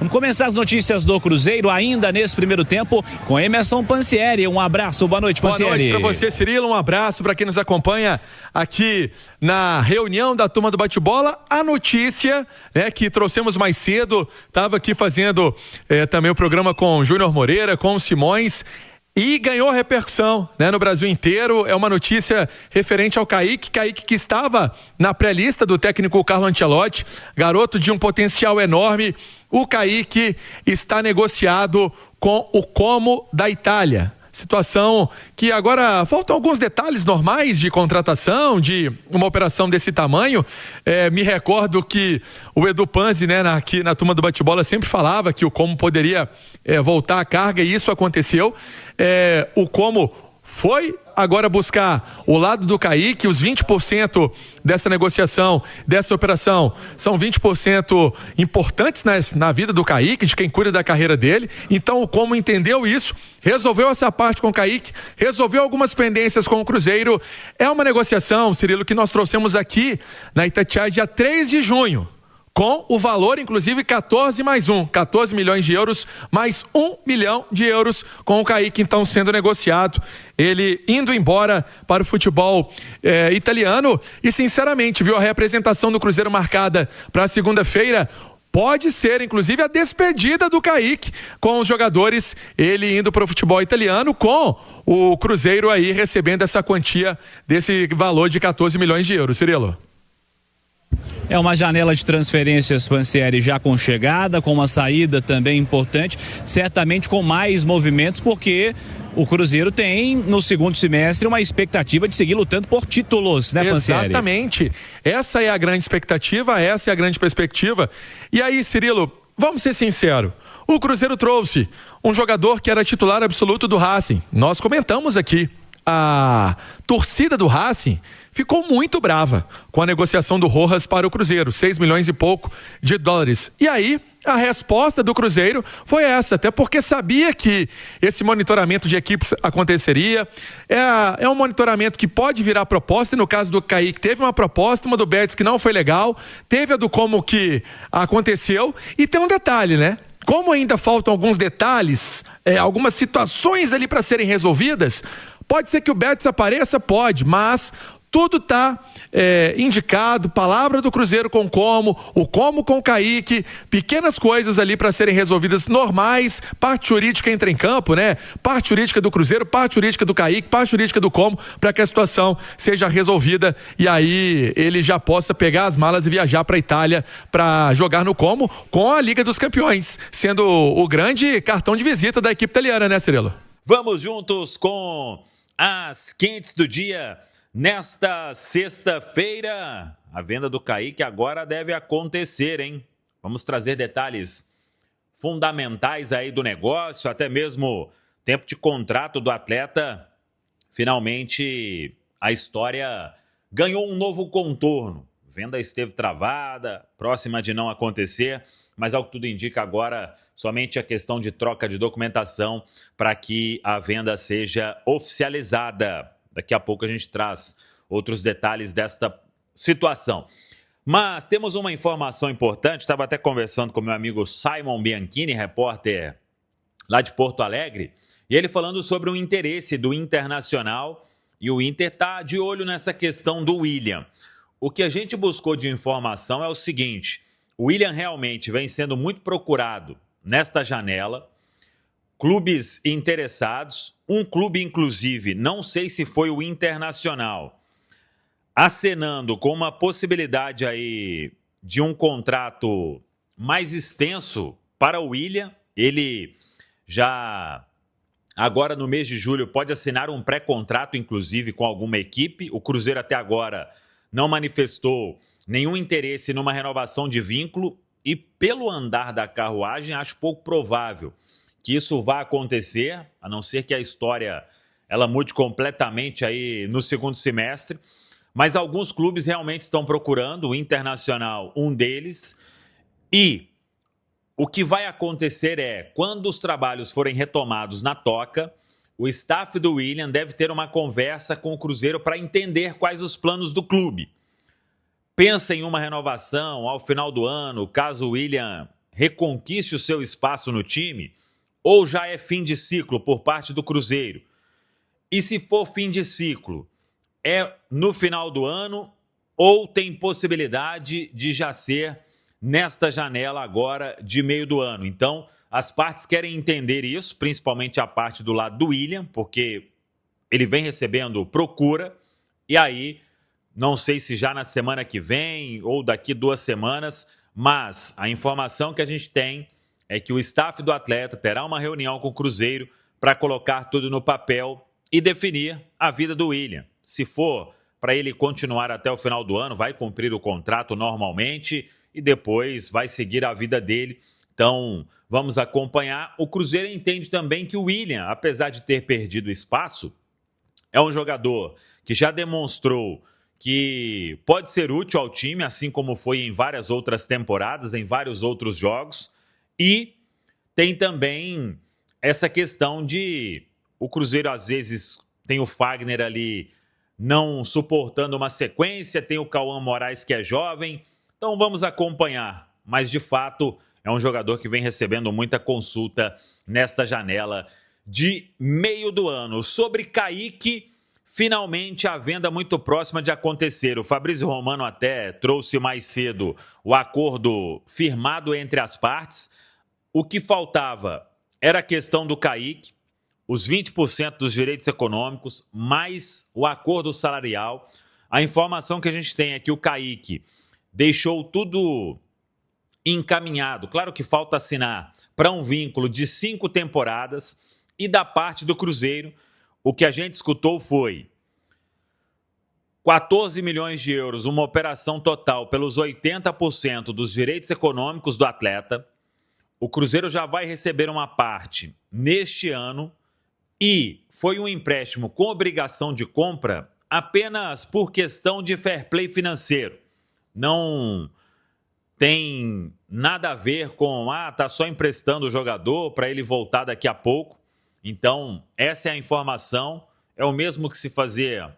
Vamos começar as notícias do Cruzeiro ainda nesse primeiro tempo com Emerson Pansieri. Um abraço, boa noite, Pansieri. Boa noite para você, Cirilo, um abraço para quem nos acompanha aqui na reunião da turma do bate-bola. A notícia, né, que trouxemos mais cedo, estava aqui fazendo também o programa com o Júnior Moreira, com o Simões, e ganhou repercussão, né, no Brasil inteiro. É uma notícia referente ao Kaique que estava na pré-lista do técnico Carlo Ancelotti, garoto de um potencial enorme. O Kaique está negociado com o Como da Itália. Situação que agora faltam alguns detalhes normais de contratação, de uma operação desse tamanho. Me recordo que o Edu Panzi, né, aqui na turma do bate-bola, sempre falava que o Como poderia voltar à carga, e isso aconteceu. O Como foi agora buscar o lado do Kaique. Os 20% dessa negociação, dessa operação, são 20% importantes na vida do Kaique, de quem cuida da carreira dele. Então o Como entendeu isso, resolveu essa parte com o Kaique, resolveu algumas pendências com o Cruzeiro. É uma negociação, Cirilo, que nós trouxemos aqui na Itatiaia dia 3 de junho. Com o valor, inclusive, 14 milhões de euros, mais 1 milhão de euros com o Kaique, então, sendo negociado. Ele indo embora para o futebol italiano. E, sinceramente, viu, a representação do Cruzeiro marcada para segunda-feira pode ser, inclusive, a despedida do Kaique com os jogadores, ele indo para o futebol italiano, com o Cruzeiro aí recebendo essa quantia desse valor de 14 milhões de euros. Cirilo? É uma janela de transferências, Pansieri, já com chegada, com uma saída também importante, certamente com mais movimentos, porque o Cruzeiro tem, no segundo semestre, uma expectativa de seguir lutando por títulos, né, Pansieri? Exatamente. Essa é a grande expectativa, essa é a grande perspectiva. E aí, Cirilo, vamos ser sinceros, o Cruzeiro trouxe um jogador que era titular absoluto do Racing. Nós comentamos aqui. A torcida do Racing ficou muito brava com a negociação do Rojas para o Cruzeiro, 6 milhões e pouco de dólares. E aí, a resposta do Cruzeiro foi essa, até porque sabia que esse monitoramento de equipes aconteceria. É um monitoramento que pode virar proposta, e no caso do Kaique teve uma proposta, uma do Betis que não foi legal, teve a do Como que aconteceu, e tem um detalhe, né? Como ainda faltam alguns detalhes, algumas situações ali para serem resolvidas, pode ser que o Betis apareça, pode, mas tudo está indicado, palavra do Cruzeiro com o Como com o Kaique, pequenas coisas ali para serem resolvidas normais, parte jurídica entra em campo, né? Parte jurídica do Cruzeiro, parte jurídica do Kaique, parte jurídica do Como, para que a situação seja resolvida e aí ele já possa pegar as malas e viajar para a Itália para jogar no Como com a Liga dos Campeões, sendo o grande cartão de visita da equipe italiana, né, Cirilo? Vamos juntos com as quentes do dia. Nesta sexta-feira, a venda do Kaique agora deve acontecer, hein? Vamos trazer detalhes fundamentais aí do negócio, até mesmo tempo de contrato do atleta. Finalmente, a história ganhou um novo contorno. A venda esteve travada, próxima de não acontecer, mas ao que tudo indica agora, somente a questão de troca de documentação para que a venda seja oficializada. Daqui a pouco a gente traz outros detalhes desta situação. Mas temos uma informação importante, estava até conversando com meu amigo Simon Bianchini, repórter lá de Porto Alegre, e ele falando sobre o interesse do Internacional, e o Inter está de olho nessa questão do William. O que a gente buscou de informação é o seguinte: o William realmente vem sendo muito procurado nesta janela, clubes interessados, um clube inclusive, não sei se foi o Internacional, acenando com uma possibilidade aí de um contrato mais extenso para o William. Ele já, agora no mês de julho, pode assinar um pré-contrato, inclusive, com alguma equipe. O Cruzeiro até agora não manifestou nenhum interesse numa renovação de vínculo e, pelo andar da carruagem, acho pouco provável que isso vá acontecer, a não ser que a história ela mude completamente aí no segundo semestre. Mas alguns clubes realmente estão procurando, o Internacional, um deles. E o que vai acontecer é, quando os trabalhos forem retomados na Toca, o staff do William deve ter uma conversa com o Cruzeiro para entender quais os planos do clube. Pensa em uma renovação ao final do ano, caso o William reconquiste o seu espaço no time, ou já é fim de ciclo por parte do Cruzeiro? E se for fim de ciclo, é no final do ano ou tem possibilidade de já ser nesta janela agora de meio do ano? Então, as partes querem entender isso, principalmente a parte do lado do William, porque ele vem recebendo procura, e aí, não sei se já na semana que vem ou daqui 2 semanas, mas a informação que a gente tem é que o staff do atleta terá uma reunião com o Cruzeiro para colocar tudo no papel e definir a vida do William. Se for para ele continuar até o final do ano, vai cumprir o contrato normalmente e depois vai seguir a vida dele. Então, vamos acompanhar. O Cruzeiro entende também que o William, apesar de ter perdido espaço, é um jogador que já demonstrou que pode ser útil ao time, assim como foi em várias outras temporadas, em vários outros jogos. E tem também essa questão de o Cruzeiro, às vezes, tem o Fagner ali não suportando uma sequência, tem o Cauã Moraes que é jovem. Então vamos acompanhar. Mas, de fato, é um jogador que vem recebendo muita consulta nesta janela de meio do ano. Sobre Kaique, finalmente a venda muito próxima de acontecer. O Fabrício Romano até trouxe mais cedo o acordo firmado entre as partes. O que faltava era a questão do Kaique, os 20% dos direitos econômicos, mais o acordo salarial. A informação que a gente tem é que o Kaique deixou tudo encaminhado. Claro que falta assinar para um vínculo de 5 temporadas. E da parte do Cruzeiro, o que a gente escutou foi 14 milhões de euros, uma operação total pelos 80% dos direitos econômicos do atleta. O Cruzeiro já vai receber uma parte neste ano e foi um empréstimo com obrigação de compra apenas por questão de fair play financeiro. Não tem nada a ver com, tá só emprestando o jogador para ele voltar daqui a pouco. Então, essa é a informação. É o mesmo que se fazer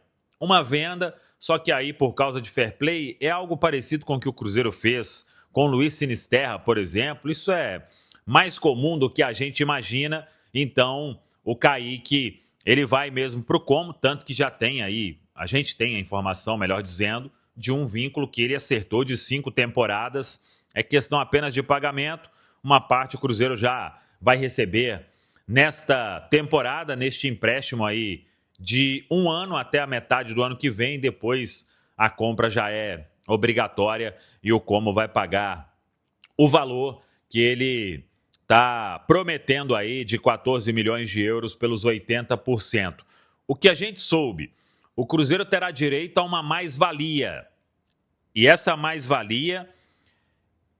uma venda, só que aí, por causa de fair play, é algo parecido com o que o Cruzeiro fez com o Luiz Sinisterra, por exemplo. Isso é mais comum do que a gente imagina. Então, o Kaique, ele vai mesmo para o como, tanto que já tem aí, a gente tem a informação, melhor dizendo, de um vínculo que ele acertou de 5 temporadas. É questão apenas de pagamento. Uma parte o Cruzeiro já vai receber nesta temporada, neste empréstimo aí de 1 ano até a metade do ano que vem. Depois a compra já é obrigatória e o Como vai pagar o valor que ele está prometendo aí de 14 milhões de euros pelos 80%. O que a gente soube, o Cruzeiro terá direito a uma mais-valia. E essa mais-valia,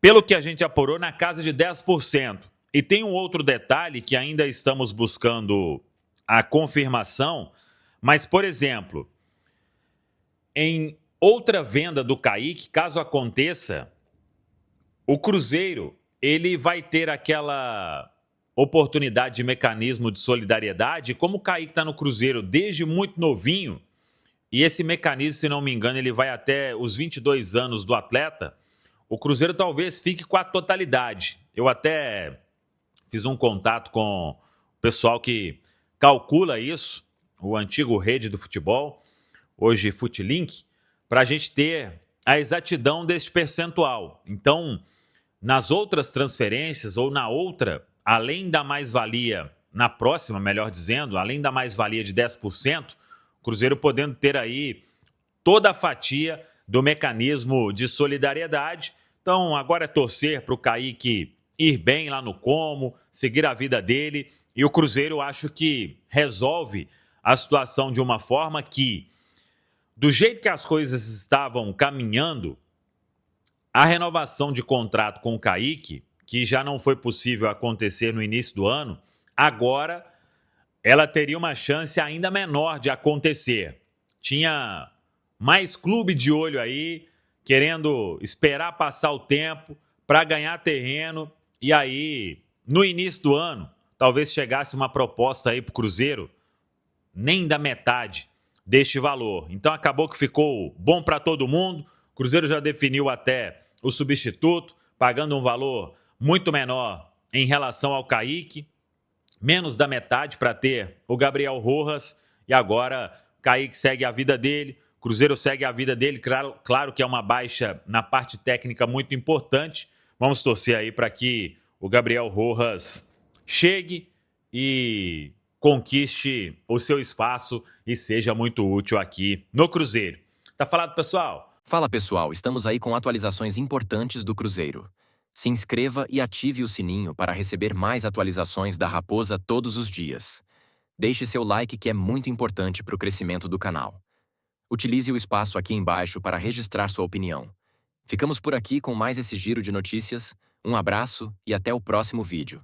pelo que a gente apurou, na casa de 10%. E tem um outro detalhe que ainda estamos buscando a confirmação, mas, por exemplo, em outra venda do Kaique, caso aconteça, o Cruzeiro ele vai ter aquela oportunidade de mecanismo de solidariedade. Como o Kaique está no Cruzeiro desde muito novinho, e esse mecanismo, se não me engano, ele vai até os 22 anos do atleta, o Cruzeiro talvez fique com a totalidade. Eu até fiz um contato com o pessoal que calcula isso, o antigo Rede do Futebol, hoje Futlink, para a gente ter a exatidão deste percentual. Então, nas outras transferências ou na outra, além da mais-valia, na próxima, melhor dizendo, além da mais-valia de 10%, o Cruzeiro podendo ter aí toda a fatia do mecanismo de solidariedade. Então, agora é torcer para o Kaique ir bem lá no Como, seguir a vida dele. E o Cruzeiro, acho que resolve a situação de uma forma que, do jeito que as coisas estavam caminhando, a renovação de contrato com o Kaique, que já não foi possível acontecer no início do ano, agora ela teria uma chance ainda menor de acontecer. Tinha mais clube de olho aí, querendo esperar passar o tempo para ganhar terreno, e aí, no início do ano, talvez chegasse uma proposta aí para o Cruzeiro, nem da metade deste valor. Então acabou que ficou bom para todo mundo. O Cruzeiro já definiu até o substituto, pagando um valor muito menor em relação ao Kaique, menos da metade para ter o Gabriel Rojas, e agora Kaique segue a vida dele, Cruzeiro segue a vida dele, claro que é uma baixa na parte técnica muito importante. Vamos torcer aí para que o Gabriel Rojas chegue e conquiste o seu espaço e seja muito útil aqui no Cruzeiro. Tá falado, pessoal? Fala pessoal, estamos aí com atualizações importantes do Cruzeiro. Se inscreva e ative o sininho para receber mais atualizações da Raposa todos os dias. Deixe seu like que é muito importante para o crescimento do canal. Utilize o espaço aqui embaixo para registrar sua opinião. Ficamos por aqui com mais esse giro de notícias. Um abraço e até o próximo vídeo.